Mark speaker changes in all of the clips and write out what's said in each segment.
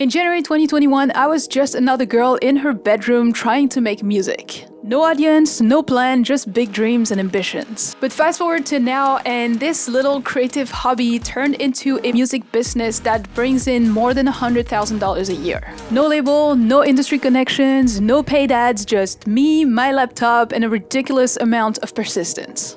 Speaker 1: In January 2021, I was just another girl in her bedroom trying to make music. No audience, no plan, just big dreams and ambitions. But fast forward to now, and this little creative hobby turned into a music business that brings in more than $100,000 a year. No label, no industry connections, no paid ads, just me, my laptop, and a ridiculous amount of persistence.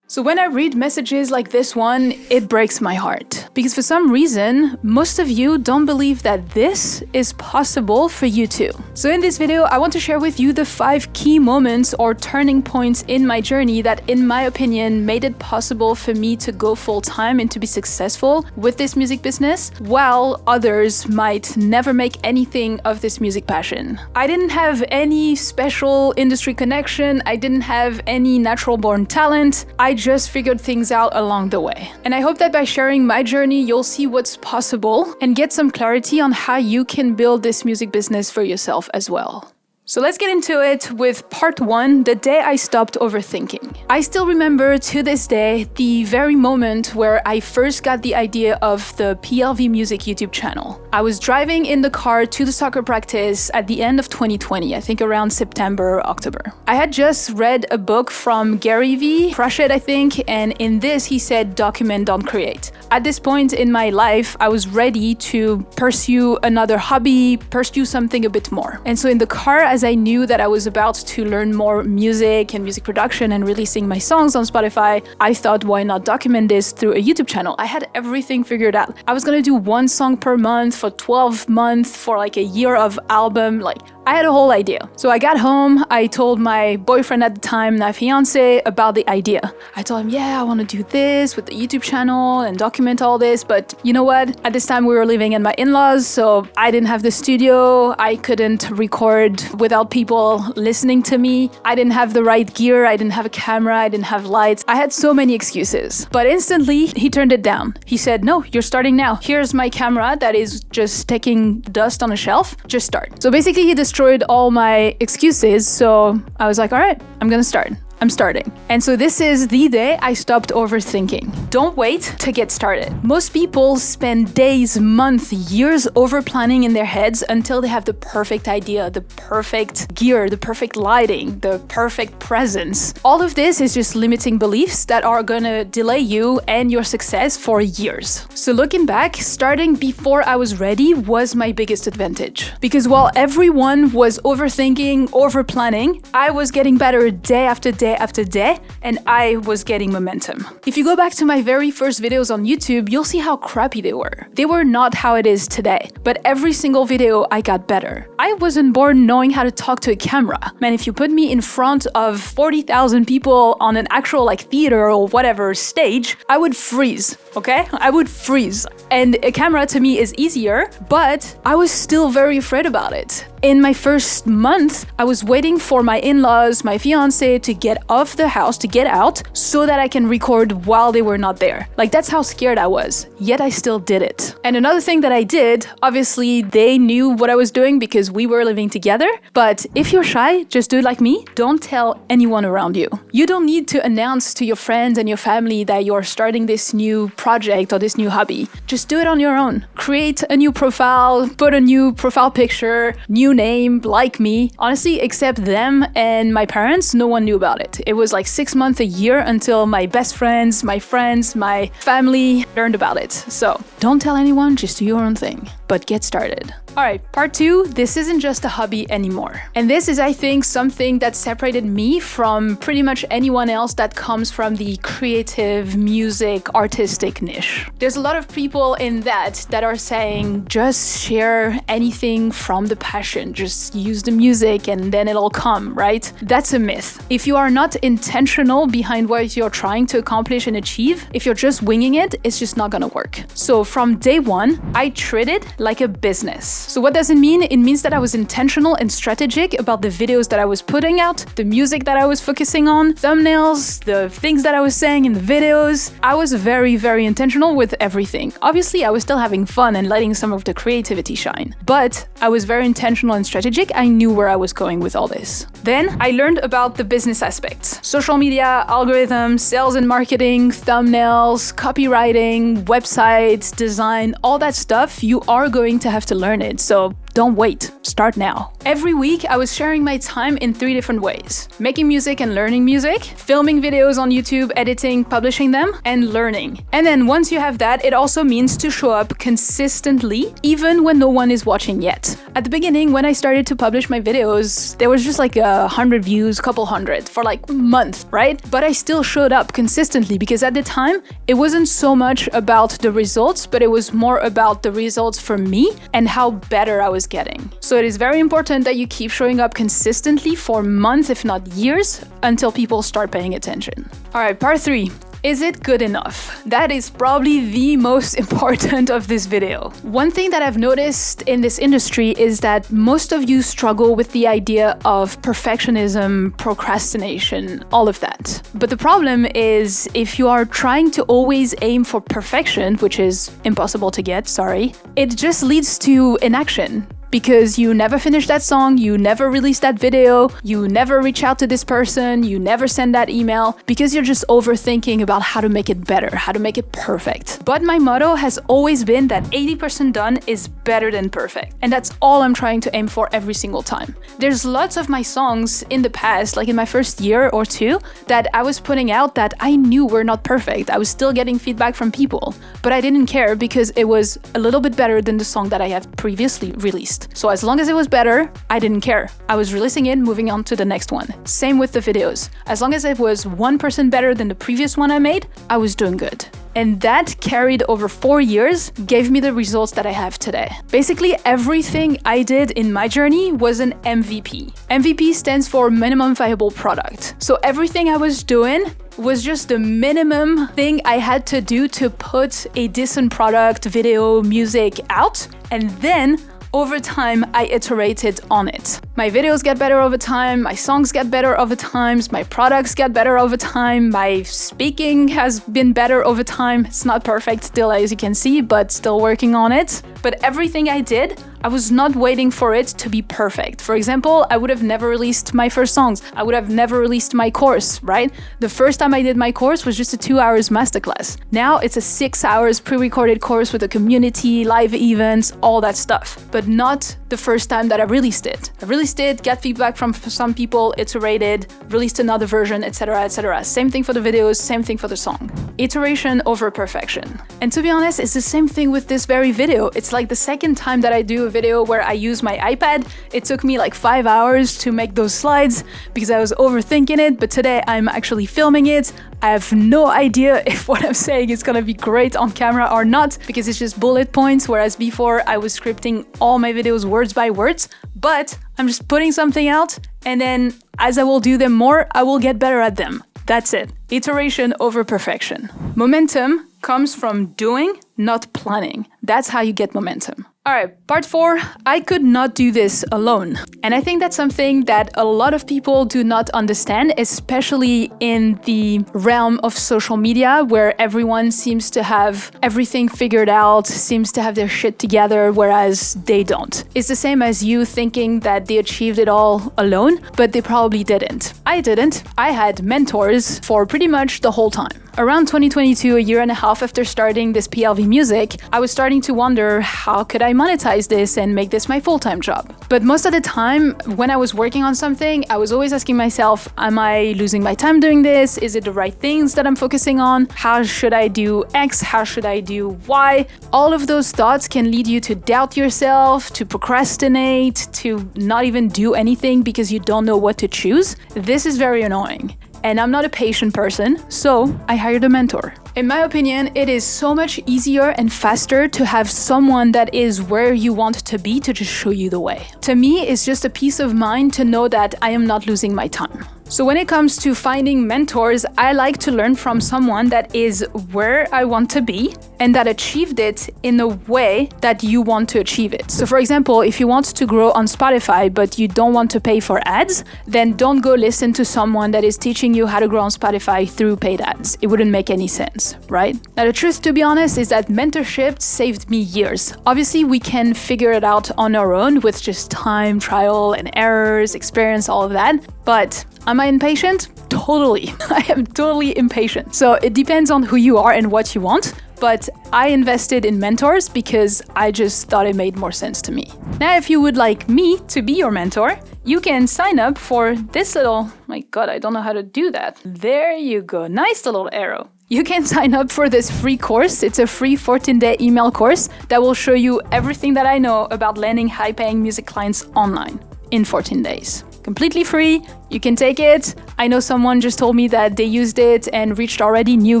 Speaker 1: So when I read messages like this one, it breaks my heart. Because for some reason, most of you don't believe that this is possible for you too. So in this video, I want to share with you the 5 key moments or turning points in my journey that, in my opinion, made it possible for me to go full-time and to be successful with this music business, while others might never make anything of this music passion. I didn't have any special industry connection. I didn't have any natural-born talent. I just figured things out along the way. And I hope that by sharing my journey, you'll see what's possible and get some clarity on how you can build this music business for yourself as well. So let's get into it with part 1, the day I stopped overthinking. I still remember to this day the very moment where I first got the idea of the PLV Music YouTube channel. I was driving in the car to the soccer practice at the end of 2020, I think around September or October. I had just read a book from Gary Vee, Crush It, I think, and in this he said, document, don't create. At this point in my life, I was ready to pursue another hobby, pursue something a bit more. And so in the car, as I knew that I was about to learn more music and music production and releasing my songs on Spotify, I thought, why not document this through a YouTube channel? I had everything figured out. I was gonna do 1 song per month for 12 months for like a year of album. I had a whole idea. So I got home, I told my boyfriend at the time, my fiance, about the idea. I told him, yeah, I want to do this with the YouTube channel and document all this, but you know what? At this time we were living in my in-laws, so I didn't have the studio, I couldn't record without people listening to me, I didn't have the right gear, I didn't have a camera, I didn't have lights. I had so many excuses. But instantly, he turned it down. He said, no, you're starting now. Here's my camera that is just taking dust on a shelf, just start. So basically he destroyed all my excuses, so I was like, all right, I'm gonna start. I'm starting. And so this is the day I stopped overthinking. Don't wait to get started. Most people spend days, months, years over planning in their heads until they have the perfect idea, the perfect gear, the perfect lighting, the perfect presence. All of this is just limiting beliefs that are gonna delay you and your success for years. So looking back, starting before I was ready was my biggest advantage. Because while everyone was overthinking, over planning, I was getting better day after day after day, and I was getting momentum. If you go back to my very first videos on YouTube, you'll see how crappy they were. They were not how it is today, but every single video I got better. I wasn't born knowing how to talk to a camera. Man, if you put me in front of 40,000 people on an actual theater or whatever stage, I would freeze, okay? I would freeze. And a camera to me is easier, but I was still very afraid about it. In my first month, I was waiting for my in-laws, my fiance to get off the house, to get out, so that I can record while they were not there. That's how scared I was, yet I still did it. And another thing that I did, obviously they knew what I was doing because we were living together, but if you're shy, just do it like me. Don't tell anyone around you. You don't need to announce to your friends and your family that you're starting this new project or this new hobby. Just do it on your own. Create a new profile, put a new profile picture, new name, like me. Honestly, except them and my parents, no one knew about it. It was 6 months, a year until my best friends, my family learned about it. So don't tell anyone, just do your own thing. But get started. Alright, part 2, this isn't just a hobby anymore. And this is, I think, something that separated me from pretty much anyone else that comes from the creative, music, artistic niche. There's a lot of people in that are saying, just share anything from the passion, just use the music and then it'll come, right? That's a myth. If you are not intentional behind what you're trying to accomplish and achieve, if you're just winging it, it's just not gonna work. So from day 1, I treated like a business. So what does it mean? It means that I was intentional and strategic about the videos that I was putting out, the music that I was focusing on, thumbnails, the things that I was saying in the videos. I was very, very intentional with everything. Obviously, I was still having fun and letting some of the creativity shine, but I was very intentional and strategic, I knew where I was going with all this. Then I learned about the business aspects. Social media, algorithms, sales and marketing, thumbnails, copywriting, websites, design, all that stuff, you are going to have to learn it. So don't wait, start now. Every week, I was sharing my time in 3 different ways: making music and learning music, filming videos on YouTube, editing, publishing them, and learning. And then once you have that, it also means to show up consistently, even when no one is watching yet. At the beginning, when I started to publish my videos, there was just like 100 views, couple hundred for like a month, right? But I still showed up consistently because at the time, it wasn't so much about the results, but it was more about the results for me and how better I was getting. So it is very important that you keep showing up consistently for months, if not years, until people start paying attention. All right, part 3. Is it good enough? That is probably the most important of this video. One thing that I've noticed in this industry is that most of you struggle with the idea of perfectionism, procrastination, all of that. But the problem is if you are trying to always aim for perfection, which is impossible to get, sorry, it just leads to inaction. Because you never finish that song, you never release that video, you never reach out to this person, you never send that email, because you're just overthinking about how to make it better, how to make it perfect. But my motto has always been that 80% done is better than perfect. And that's all I'm trying to aim for every single time. There's lots of my songs in the past, like in my first year or 2, that I was putting out that I knew were not perfect. I was still getting feedback from people, but I didn't care because it was a little bit better than the song that I had previously released. So as long as it was better, I didn't care. I was releasing it, moving on to the next one. Same with the videos. As long as it was 1% better than the previous one I made, I was doing good. And that carried over 4 years, gave me the results that I have today. Basically, everything I did in my journey was an MVP. MVP stands for minimum viable product. So everything I was doing was just the minimum thing I had to do to put a decent product, video, music out. And then over time, I iterated on it. My videos get better over time, my songs get better over time, my products get better over time, my speaking has been better over time. It's not perfect still, as you can see, but still working on it. But everything I did, I was not waiting for it to be perfect. For example, I would have never released my first songs. I would have never released my course, right? The first time I did my course was just a 2 hours masterclass. Now it's a 6 hours pre-recorded course with a community, live events, all that stuff. But not the first time that I released it. I released it, got feedback from some people, iterated, released another version, etc., etc. Same thing for the videos, same thing for the song. Iteration over perfection. And to be honest, it's the same thing with this very video. It's like the second time that I do a video where I use my iPad. It took me like 5 hours to make those slides because I was overthinking it, but today I'm actually filming it. I have no idea if what I'm saying is gonna be great on camera or not because it's just bullet points, whereas before I was scripting all my videos words by words, but I'm just putting something out and then as I will do them more, I will get better at them. That's it. Iteration over perfection. Momentum comes from doing, not planning. That's how you get momentum. All right, part 4, I could not do this alone. And I think that's something that a lot of people do not understand, especially in the realm of social media, where everyone seems to have everything figured out, seems to have their shit together, whereas they don't. It's the same as you thinking that they achieved it all alone, but they probably didn't. I didn't. I had mentors for pretty much the whole time. Around 2022, a year and a half after starting this PLV music, I was starting to wonder how could I monetize this and make this my full-time job. But most of the time, when I was working on something, I was always asking myself, am I losing my time doing this? Is it the right things that I'm focusing on? How should I do X? How should I do Y? All of those thoughts can lead you to doubt yourself, to procrastinate, to not even do anything because you don't know what to choose. This is very annoying. And I'm not a patient person, so I hired a mentor. In my opinion, it is so much easier and faster to have someone that is where you want to be to just show you the way. To me, it's just a peace of mind to know that I am not losing my time. So when it comes to finding mentors, I like to learn from someone that is where I want to be and that achieved it in a way that you want to achieve it. So for example, if you want to grow on Spotify, but you don't want to pay for ads, then don't go listen to someone that is teaching you how to grow on Spotify through paid ads. It wouldn't make any sense, right? Now, the truth, to be honest, is that mentorship saved me years. Obviously, we can figure it out on our own with just time, trial and errors, experience, all of that. But am I impatient? Totally. I am totally impatient. So it depends on who you are and what you want. But I invested in mentors because I just thought it made more sense to me. Now, if you would like me to be your mentor, you can sign up for this little, my God, I don't know how to do that. There you go. Nice little arrow. You can sign up for this free course. It's a free 14-day email course that will show you everything that I know about landing high-paying music clients online in 14 days. Completely free. You can take it. I know someone just told me that they used it and reached already new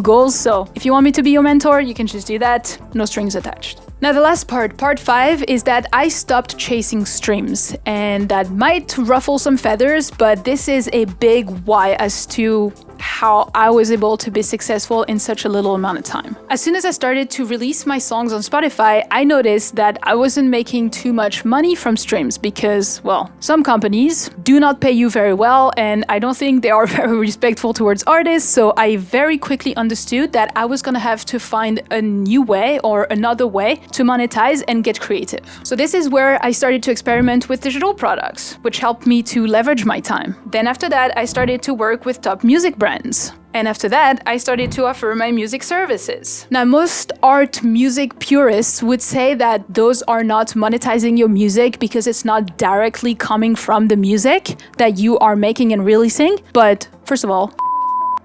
Speaker 1: goals. So if you want me to be your mentor, you can just do that. No strings attached. Now, the last part 5, is that I stopped chasing streams. And that might ruffle some feathers, but this is a big why as to how I was able to be successful in such a little amount of time. As soon as I started to release my songs on Spotify, I noticed that I wasn't making too much money from streams because, well, some companies do not pay you very well, and I don't think they are very respectful towards artists, so I very quickly understood that I was gonna have to find a new way or another way to monetize and get creative. So this is where I started to experiment with digital products, which helped me to leverage my time. Then after that, I started to work with top music brands. And after that, I started to offer my music services. Now, most art music purists would say that those are not monetizing your music because it's not directly coming from the music that you are making and releasing. But first of all,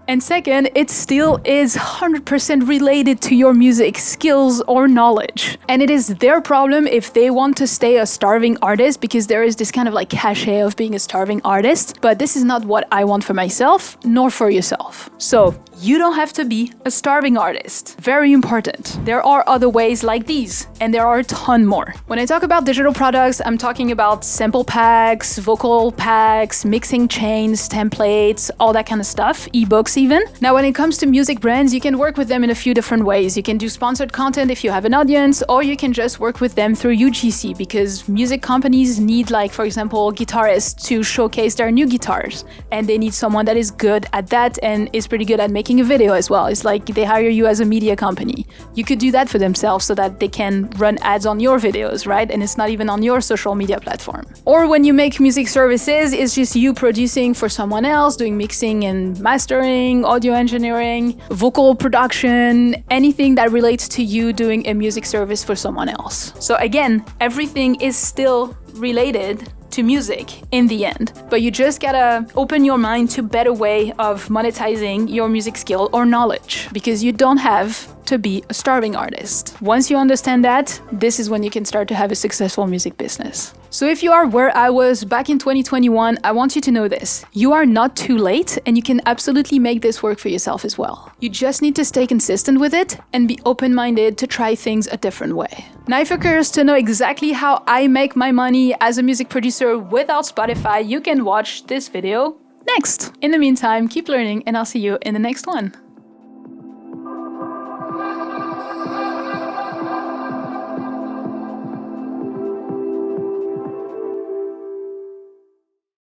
Speaker 1: and second, it still is 100% related to your music skills or knowledge. And it is their problem if they want to stay a starving artist, because there is this kind of like cachet of being a starving artist. But this is not what I want for myself, nor for yourself. So you don't have to be a starving artist. Very important. There are other ways like these, and there are a ton more. When I talk about digital products, I'm talking about sample packs, vocal packs, mixing chains, templates, all that kind of stuff, ebooks even. Now, when it comes to music brands, you can work with them in a few different ways. You can do sponsored content if you have an audience, or you can just work with them through UGC, because music companies need, like, for example, guitarists to showcase their new guitars, and they need someone that is good at that and is pretty good at making a video as well. It's like they hire you as a media company. You could do that for themselves so that they can run ads on your videos, right? And it's not even on your social media platform. Or when you make music services, it's just you producing for someone else, doing mixing and mastering, audio engineering, vocal production, anything that relates to you doing a music service for someone else. So again, everything is still related to music in the end, but you just gotta open your mind to better way of monetizing your music skill or knowledge, because you don't have to be a starving artist. Once you understand that, this is when you can start to have a successful music business. So if you are where I was back in 2021, I want you to know this. You are not too late, and you can absolutely make this work for yourself as well. You just need to stay consistent with it and be open-minded to try things a different way. Now, if you're curious to know exactly how I make my money as a music producer without Spotify, you can watch this video next. In the meantime, keep learning, and I'll see you in the next one.